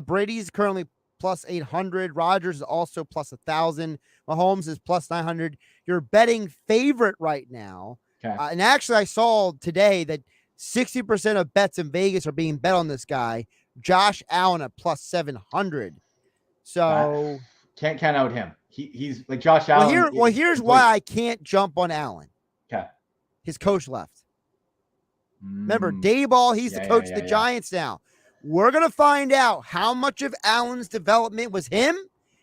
Speaker 4: Brady's currently plus 800. Rodgers is also plus 1,000. Mahomes is plus 900. Your betting favorite right now.
Speaker 22: Okay.
Speaker 4: And actually, I saw today that 60% of bets in Vegas are being bet on this guy, Josh Allen, at plus 700. So
Speaker 22: can't out him. He's like Josh Allen.
Speaker 4: Here's why I can't jump on Allen.
Speaker 22: Okay.
Speaker 4: His coach left. Remember, Dayball, he's the coach of the Giants now. We're going to find out how much of Allen's development was him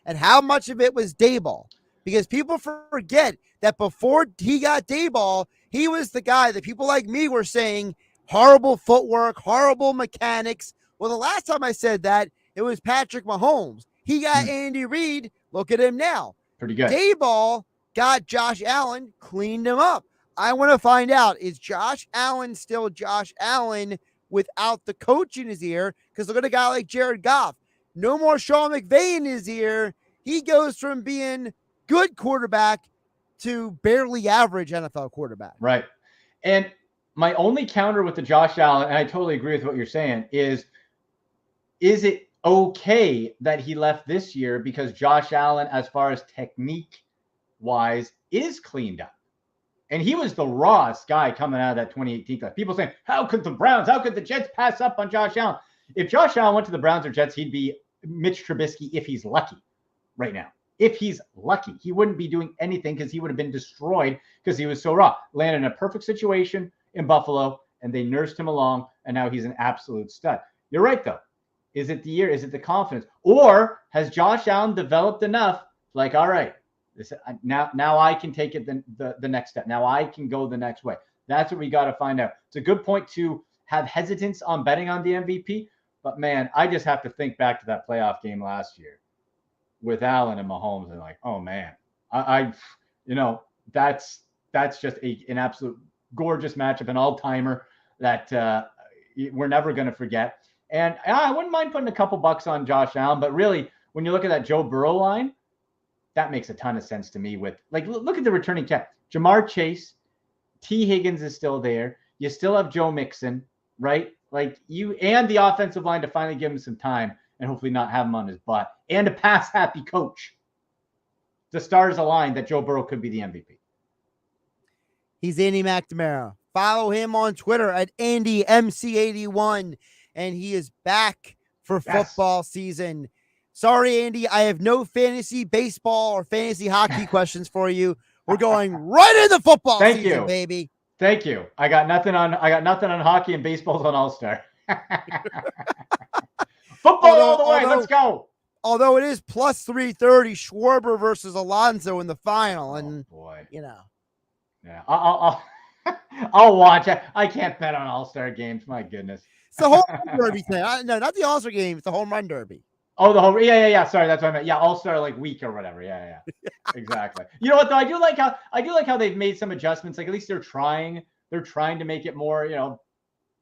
Speaker 4: and how much of it was Dayball. Because people forget that before he got Dayball, he was the guy that people like me were saying, horrible footwork, horrible mechanics. Well, the last time I said that, it was Patrick Mahomes. He got Andy Reid. Look at him now.
Speaker 22: Pretty good.
Speaker 4: Dayball got Josh Allen, cleaned him up. I want to find out, is Josh Allen still Josh Allen without the coach in his ear? Because look at a guy like Jared Goff. No more Sean McVay in his ear. He goes from being good quarterback to barely average NFL quarterback.
Speaker 22: Right. And my only counter with the Josh Allen, and I totally agree with what you're saying, is it okay that he left this year because Josh Allen, as far as technique wise, is cleaned up? And he was the rawest guy coming out of that 2018 class. People saying, how could the Jets pass up on Josh Allen? If Josh Allen went to the Browns or Jets, he'd be Mitch Trubisky if he's lucky right now. If he's lucky, he wouldn't be doing anything because he would have been destroyed because he was so raw. Landed in a perfect situation in Buffalo, and they nursed him along, and now he's an absolute stud. You're right, though. Is it the year? Is it the confidence? Or has Josh Allen developed enough? Like, all right, now I can take it the next step. Now I can go the next way. That's what we got to find out. It's a good point to have hesitance on betting on the MVP. But, man, I just have to think back to that playoff game last year with Allen and Mahomes, and like, oh, man, that's just an absolute gorgeous matchup, an all-timer that we're never going to forget. And I wouldn't mind putting a couple bucks on Josh Allen, but really, when you look at that Joe Burrow line, that makes a ton of sense to me. With like, look at the returning cat, Jamar Chase, T. Higgins is still there. You still have Joe Mixon, right? Like you and the offensive line to finally give him some time and hopefully not have him on his butt, and a pass-happy coach. The stars align that Joe Burrow could be the MVP.
Speaker 4: He's Andy McNamara. Follow him on Twitter at AndyMC81. And he is back for football season. Sorry, Andy, I have no fantasy baseball or fantasy hockey questions for you. We're going right into football season, baby.
Speaker 22: Thank you. I got nothing on hockey, and baseball's on All-Star. Football all the way. Let's go.
Speaker 4: Although it is plus 330, Schwarber versus Alonso in the final, and
Speaker 22: boy,
Speaker 4: yeah,
Speaker 22: I'll watch it. I can't bet on All-Star games. My goodness.
Speaker 4: It's the home run derby thing. No, not the All-Star game. It's the home run derby.
Speaker 22: Oh, the whole yeah. Sorry, that's what I meant. Yeah, All-Star like week or whatever. Yeah. Exactly. You know what though? I do like how they've made some adjustments. Like at least they're trying to make it more,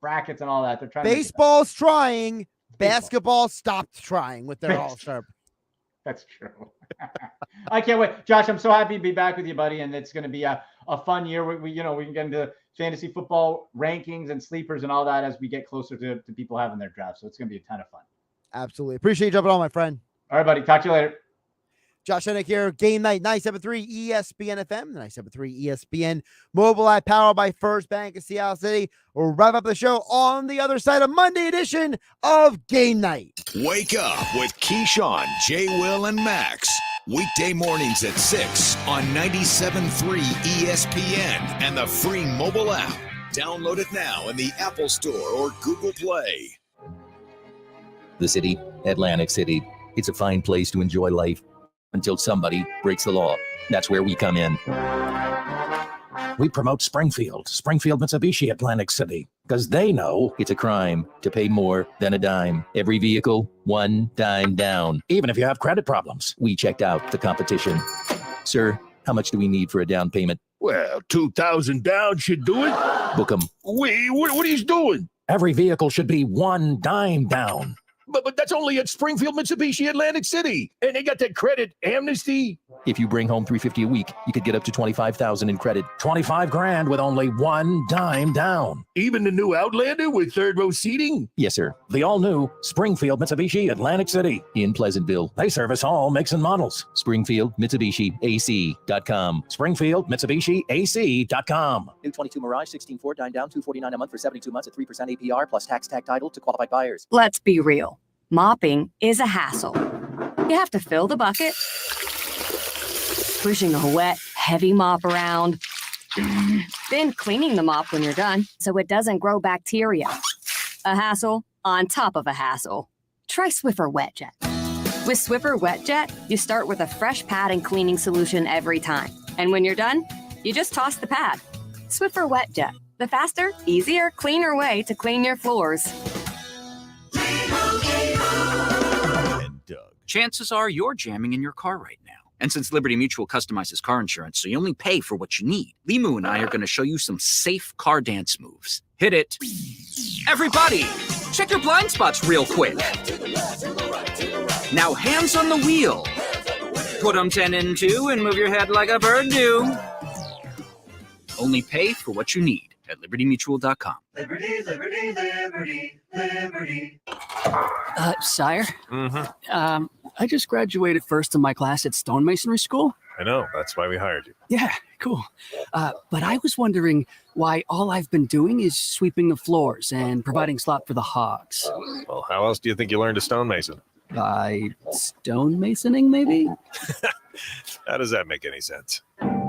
Speaker 22: brackets and all that. They're trying.
Speaker 4: Baseball's trying. Basketball stopped trying with their All-Star.
Speaker 22: That's true. I can't wait, Josh. I'm so happy to be back with you, buddy, and it's going to be a fun year. We can get into fantasy football rankings and sleepers and all that as we get closer to people having their draft. So it's going to be a ton of fun.
Speaker 4: Absolutely. Appreciate you jumping on, my friend.
Speaker 22: All right, buddy. Talk to you later.
Speaker 4: Josh Hennig here. Game Night 97.3 ESPN FM, the 97.3 ESPN mobile app powered by First Bank of Seattle City. We'll wrap up the show on the other side of Monday edition of Game Night.
Speaker 2: Wake up with Keyshawn, J. Will, and Max. Weekday mornings at 6 on 97.3 ESPN and the free mobile app. Download it now in the Apple Store or Google Play.
Speaker 1: The city, Atlantic City. It's a fine place to enjoy life until somebody breaks the law. That's where we come in.
Speaker 13: We promote Springfield Mitsubishi Atlantic City, because they know
Speaker 1: It's a crime to pay more than a dime. Every vehicle, one dime down.
Speaker 13: even if you have credit problems.
Speaker 1: We checked out the competition. Sir, how much do we need for a down payment?
Speaker 3: Well, 2,000 down should do it.
Speaker 1: Book 'em.
Speaker 3: Wait, what are you doing?
Speaker 13: Every vehicle should be one dime down.
Speaker 3: But that's only at Springfield Mitsubishi Atlantic City. And they got that credit amnesty.
Speaker 1: If you bring home $350 a week, you could get up to $25,000 in credit.
Speaker 13: 25 grand with only one dime down.
Speaker 3: Even the new Outlander with third row seating?
Speaker 1: Yes, sir.
Speaker 13: The all-new Springfield Mitsubishi Atlantic City.
Speaker 1: In Pleasantville.
Speaker 13: They service all makes and models.
Speaker 1: Springfield Mitsubishi AC.com.
Speaker 13: Springfield Mitsubishi AC.com.
Speaker 1: New 22 Mirage 16 Ford, 9 down, $249 a month for 72 months at 3% APR plus tax tag title to qualified buyers.
Speaker 5: Let's be real. Mopping is a hassle. You have to fill the bucket, pushing a wet, heavy mop around, then cleaning the mop when you're done so it doesn't grow bacteria. A hassle on top of a hassle. Try Swiffer Wet Jet. With Swiffer Wet Jet, you start with a fresh pad and cleaning solution every time. And when you're done, you just toss the pad. Swiffer Wet Jet, the faster, easier, cleaner way to clean your floors.
Speaker 23: Chances are you're jamming in your car right now. And since Liberty Mutual customizes car insurance so you only pay for what you need, Limu and I are going to show you some safe car dance moves. Hit it. Everybody, check your blind spots real quick. Now hands on the wheel. Put them 10 in 2 and move your head like a bird do. Only pay for what you need at libertymutual.com.
Speaker 12: Liberty, liberty, liberty, liberty.
Speaker 24: Sire? I just graduated first in my class at stonemasonry school.
Speaker 18: I know. That's why we hired you.
Speaker 24: Yeah, cool. But I was wondering why all I've been doing is sweeping the floors and providing slop for the hogs.
Speaker 18: Well, how else do you think you learned to stonemason?
Speaker 24: By stonemasoning, maybe?
Speaker 18: How does that make any sense?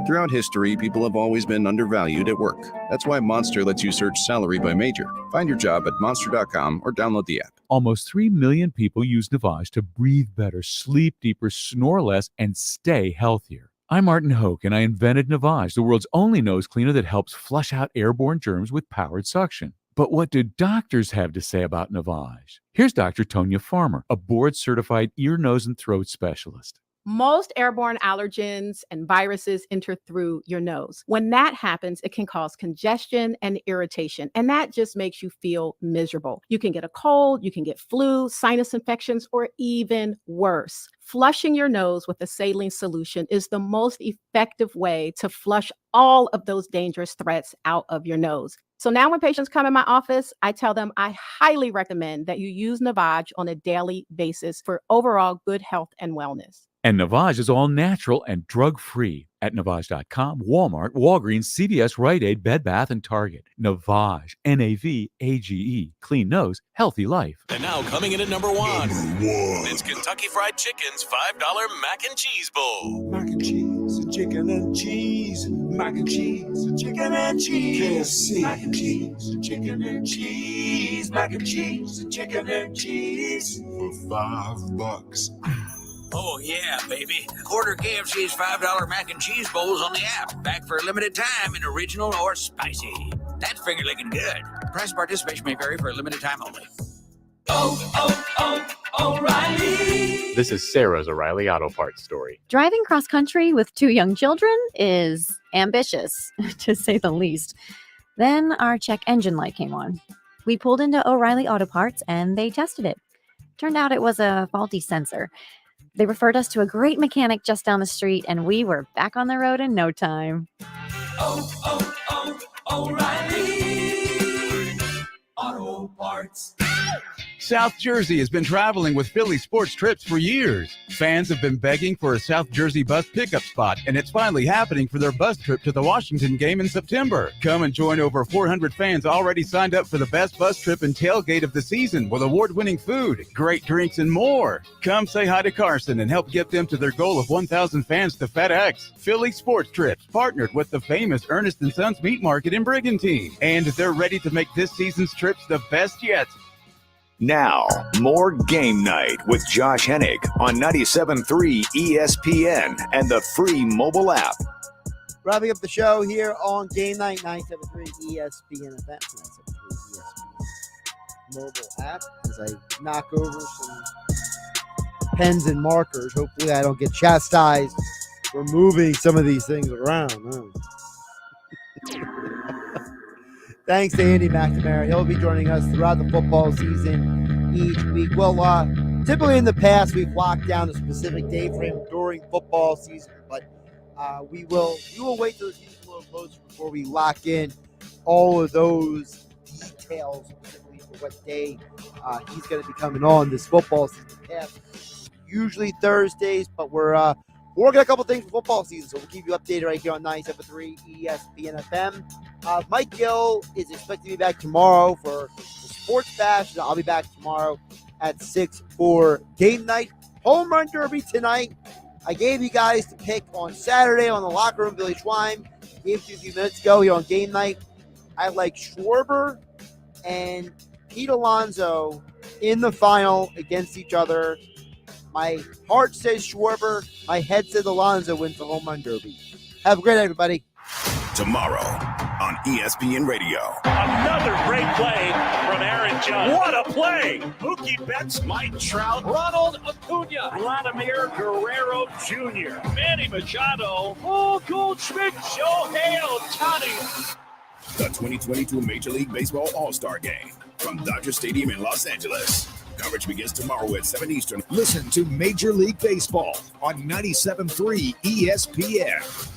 Speaker 25: Throughout history, people have always been undervalued at work. That's why Monster lets you search salary by major. Find your job at monster.com or download the app.
Speaker 26: Almost 3 million people use Navage to breathe better, sleep deeper, snore less, and stay healthier. I'm Martin Hoke, and I invented Navage, the world's only nose cleaner that helps flush out airborne germs with powered suction. But what do doctors have to say about Navage? Here's Dr. Tonya Farmer, a board-certified ear, nose, and throat specialist.
Speaker 27: Most airborne allergens and viruses enter through your nose. When that happens, it can cause congestion and irritation, and that just makes you feel miserable. You can get a cold, you can get flu, sinus infections, or even worse. Flushing your nose with a saline solution is the most effective way to flush all of those dangerous threats out of your nose. So now when patients come in my office, I tell them I highly recommend that you use Navage on a daily basis for overall good health and wellness.
Speaker 26: And Navage is all natural and drug-free at Navage.com, Walmart, Walgreens, CVS, Rite Aid, Bed Bath, and Target. Navage, N-A-V-A-G-E. Clean nose, healthy life.
Speaker 28: And now coming in at number one. It's Kentucky Fried Chicken's $5 Mac and Cheese Bowl.
Speaker 12: Mac and cheese, chicken and cheese. Mac and cheese, chicken and cheese. KFC. Mac and cheese, chicken and cheese. Mac and cheese, chicken and cheese. For $5.
Speaker 29: Oh, yeah, baby. Order KFC's $5 mac and cheese bowls on the app. Back for a limited time in original or spicy. That's finger licking good. Price participation may vary for a limited time only.
Speaker 30: O'Reilly. This is Sarah's O'Reilly Auto Parts story.
Speaker 31: Driving cross country with 2 young children is ambitious, to say the least. Then our check engine light came on. We pulled into O'Reilly Auto Parts and they tested it. Turned out it was a faulty sensor. They referred us to a great mechanic just down the street, and we were back on the road in no time.
Speaker 12: O'Reilly Auto Parts.
Speaker 6: South Jersey has been traveling with Phillies sports trips for years. Fans have been begging for a South Jersey bus pickup spot, and it's finally happening for their bus trip to the Washington game in September. Come and join over 400 fans already signed up for the best bus trip and tailgate of the season with award-winning food, great drinks, and more. Come say hi to Carson and help get them to their goal of 1,000 fans to FedEx. Philly Sports Trips partnered with the famous Ernest & Sons Meat Market in Brigantine, and they're ready to make this season's trips the best yet.
Speaker 2: Now, more Game Night with Josh Hennig on 97.3 ESPN and the free mobile app.
Speaker 4: Wrapping up the show here on Game Night, 973 ESPN FM, 973 ESPN mobile app. As I knock over some pens and markers, hopefully I don't get chastised for moving some of these things around. Thanks to Andy McNamara. He'll be joining us throughout the football season each week. Well, typically in the past, we've locked down a specific day frame during football season, but we will wait till the season a little closer before we lock in all of those details, specifically for what day he's going to be coming on this football season. Usually Thursdays, but we're working a couple things for football season, so we'll keep you updated right here on 97.3 ESPN FM. Mike Gill is expected to be back tomorrow for the Sports Bash, and I'll be back tomorrow at 6 for Game Night. Home Run Derby tonight. I gave you guys the pick on Saturday on the Locker Room Village Wine. Gave it to you a few minutes ago here on Game Night. I like Schwarber and Pete Alonso in the final against each other. My heart says Schwarber. My head says Alonso wins the Home Run Derby. Have a great night, everybody.
Speaker 2: Tomorrow on ESPN Radio.
Speaker 7: Another great play from Aaron Judge. What a play! Mookie Betts, Mike Trout, Ronald Acuna, Vladimir Guerrero Jr., Manny Machado, Paul Goldschmidt, Shohei Ohtani.
Speaker 2: The 2022 Major League Baseball All-Star Game from Dodger Stadium in Los Angeles. Coverage begins tomorrow at 7 Eastern. Listen to Major League Baseball on 97.3 ESPN.